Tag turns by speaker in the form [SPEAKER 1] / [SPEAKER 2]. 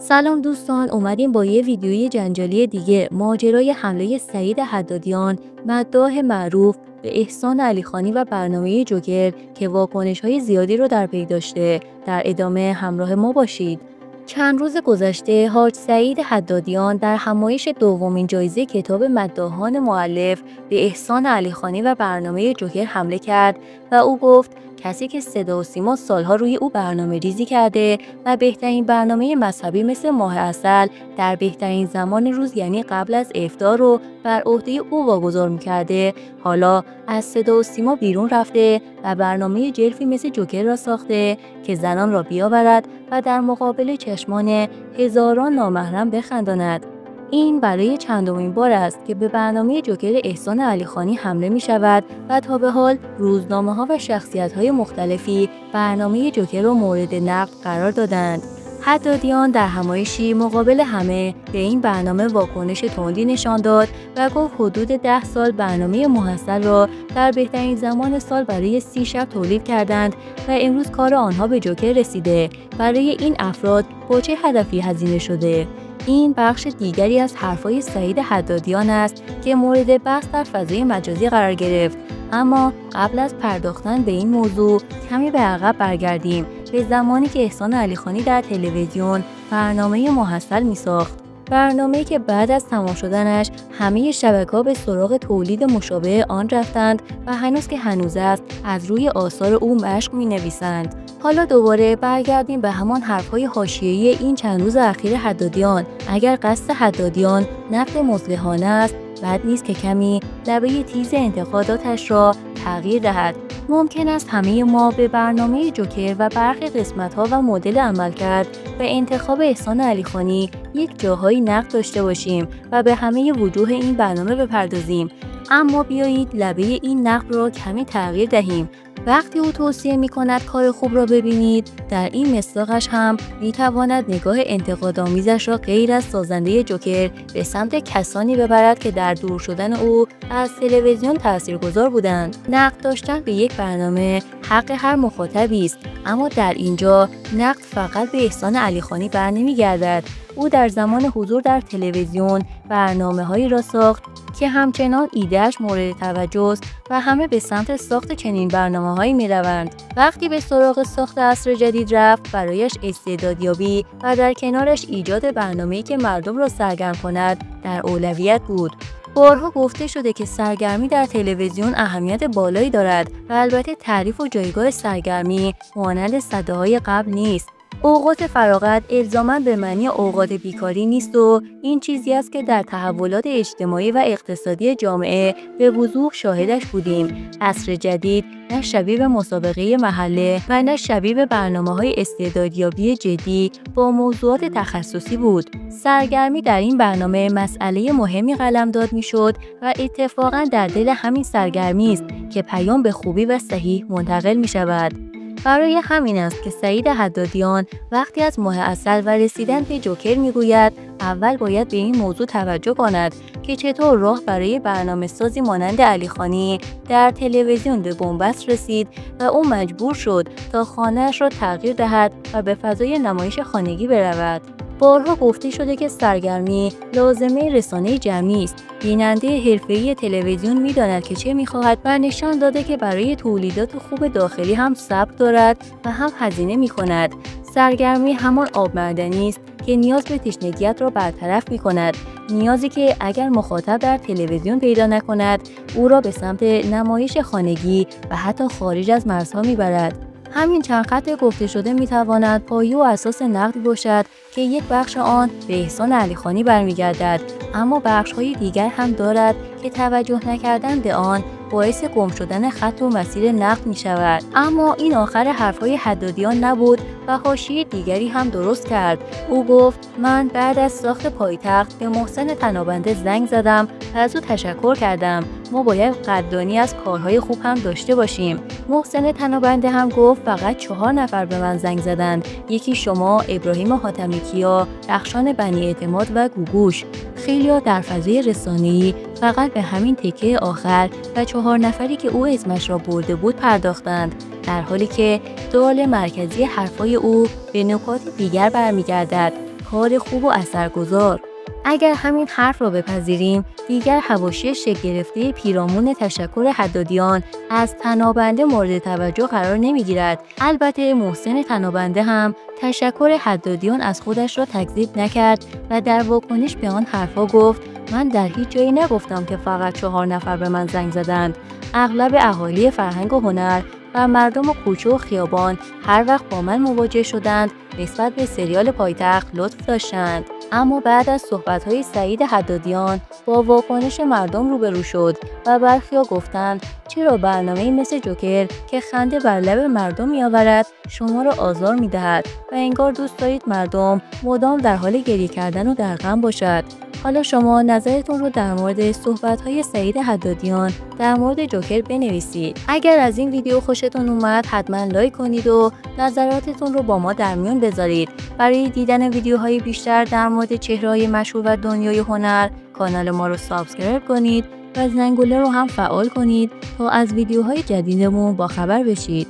[SPEAKER 1] سلام دوستان، اومدیم با یه ویدیوی جنجالی دیگه. ماجرای حمله سعید حدادیان، مداح معروف، به احسان علیخانی و برنامه جوکر که واکنش‌های زیادی رو در پی داشته. در ادامه همراه ما باشید. چند روز گذشته حاج سعید حدادیان در همایش دومین جایزه کتاب مداحان مؤلف به احسان علیخانی و برنامه جوکر حمله کرد و او گفت کسی که صدا و سیما سالها روی او برنامه ریزی کرده و بهترین برنامه مذهبی مثل ماه عسل در بهترین زمان روز یعنی قبل از افطار رو بر عهده او واگذار می‌کرده، حالا از صدا و سیما بیرون رفته و برنامه جلفی مثل جوکر را ساخته که زنان را بیاورد و در مقابل چشمان هزاران نامحرم بخنداند. این برای چندمین بار است که به برنامه جوکر احسان علیخانی حمله می شود و تا به حال روزنامه‌ها و شخصیت‌های مختلفی برنامه جوکر را مورد نقد قرار دادند. حدادیان در همایشی مقابل همه به این برنامه واکنش تندی نشان داد و گفت حدود 10 سال برنامه محصل را در بهترین زمان سال برای 30 شب تولید کردند و امروز کار آنها به جوکر رسیده. برای این افراد با چه هدفی هزینه شده؟ این بخش دیگری از حرفای سعید حدادیان است که مورد بحث در فضای مجازی قرار گرفت. اما قبل از پرداختن به این موضوع کمی به عقب برگردیم، به زمانی که احسان علیخانی در تلویزیون برنامه محصل می‌ساخت. برنامه‌ای که بعد از تمام شدنش همه شبکه‌ها به سراغ تولید مشابه آن رفتند و هنوز که هنوز است از روی آثار او مشق می‌نویسند. حالا دوباره برگردیم به همان حرف‌های حاشیه‌ای این چند روز اخیر حدادیان. اگر قصد حدادیان نقد مصلحانه است، بد نیست که کمی لبه تیز انتقاداتش را تغییر دهد. ممکن است همه ما به برنامه جوکر و برخی قسمت‌ها و مدل عملکرد و انتخاب احسان علیخانی یک جاهایی نقد داشته باشیم و به همه وجوه این برنامه بپردازیم، اما بیایید لبه این نقد را کمی تغییر دهیم. وقتی او توصیه می‌کند کار خوب را ببینید، در این مصداقش هم می‌تواند نگاه انتقادآمیزش را غیر از سازنده جوکر به سمت کسانی ببرد که در دور شدن او از تلویزیون تاثیرگذار بودند. نقد داشتن به یک برنامه حق هر مخاطبی است، اما در اینجا نقد فقط به احسان علیخانی برنمی‌گردد. او در زمان حضور در تلویزیون برنامه‌هایی را ساخت که همچنان ایده‌اش مورد توجه است و همه به سمت ساخت چنین برنامه‌هایی می‌روند. وقتی به سراغ ساخت عصر جدید رفت، برایش استعدادیابی و در کنارش ایجاد برنامه‌ای که مردم را سرگرم کند در اولویت بود. بارها گفته شده که سرگرمی در تلویزیون اهمیت بالایی دارد و البته تعریف و جایگاه سرگرمی مانند سده‌های قبل نیست. اوقات فراغت الزاماً به معنی اوقات بیکاری نیست و این چیزی است که در تحولات اجتماعی و اقتصادی جامعه به وضوح شاهدش بودیم. عصر جدید نه شبیه به مسابقه محله و نه شبیه به برنامه‌های استعدادیابی جدی با موضوعات تخصصی بود. سرگرمی در این برنامه مسئله مهمی قلمداد می‌شد و اتفاقاً در دل همین سرگرمی است که پیام به خوبی و صحیح منتقل می‌شود. برای همین است که سعید حدادیان وقتی از ماه عسل و رسیدن به جوکر میگوید اول باید به این موضوع توجه کند که چطور راه برای برنامه سازی مانند علیخانی در تلویزیون به بنبست رسید و او مجبور شد تا خانه‌اش را تغییر دهد و به فضای نمایش خانگی برود. بارها گفته شده که سرگرمی لازمه رسانه جمعی است. بیننده حرفه‌ای تلویزیون می‌داند که چه می‌خواهد و نشان داده که برای تولیدات خوب داخلی هم صبر دارد و هم هزینه می‌کند. سرگرمی همان آب معدنی است که نیاز به تشنگیت را برطرف می‌کند، نیازی که اگر مخاطب در تلویزیون پیدا نکند، او را به سمت نمایش خانگی و حتی خارج از مرزها می‌برد. همین چند خط گفته شده میتواند پایه و اساس نقدی باشد که یک بخش آن به احسان علیخانی برمیگردد، اما بخش‌های دیگر هم دارد که توجه نکردن به آن باعث گم شدن خط و مسیر نقد می شود. اما این آخر حرفهای حدادیان نبود و حاشیه دیگری هم درست کرد. او گفت من بعد از ساخت پایتخت به محسن تنابنده زنگ زدم و از او تشکر کردم. ما باید قدردانی از کارهای خوب هم داشته باشیم. محسن تنابنده هم گفت فقط 4 نفر به من زنگ زدند، یکی شما، ابراهیم حاتمی‌کیا، رخشان بنی اعتماد و گوگوش. خیلی‌ها در فضای رسانه‌ای فقط به همین تکه آخر و 4 نفری که او اسمش را برده بود پرداختند، در حالی که دال مرکزی حرفای او به نکات دیگر برمیگردد. کار خوب و اثرگذار. اگر همین حرف را بپذیریم، دیگر حواشی شکل گرفته پیرامون تشکر حدادیان از طنابنده مورد توجه قرار نمیگیرد. البته محسن طنابنده هم تشکر حدادیان از خودش را تکذیب نکرد و در واکنش به آن حرفا گفت: من در هیچ جایی نگفتم که فقط 4 نفر به من زنگ زدند. اغلب اهالی فرهنگ و هنر و مردم کوچه و خیابان هر وقت با من مواجه شدند نسبت به سریال پایتخت لطف داشتند. اما بعد از صحبت‌های سعید حدادیان با واکنش مردم روبرو شد و برخی‌ها گفتند چرا برنامه‌ای مثل جوکر که خنده بر لب مردم می‌آورد شما را آزار می‌دهد و انگار دوست دارید مردم مدام در حال گریه کردن و در غم باشد. حالا شما نظرتون رو در مورد صحبت‌های سعید حدادیان در مورد جوکر بنویسید. اگر از این ویدیو خوشتون اومد حتما لایک کنید و نظراتتون رو با ما در میون بذارید. برای دیدن ویدیوهای بیشتر در مورد چهره‌های مشهور و دنیای هنر کانال ما رو سابسکرایب کنید و زنگوله رو هم فعال کنید تا از ویدیوهای جدیدمون با خبر بشید.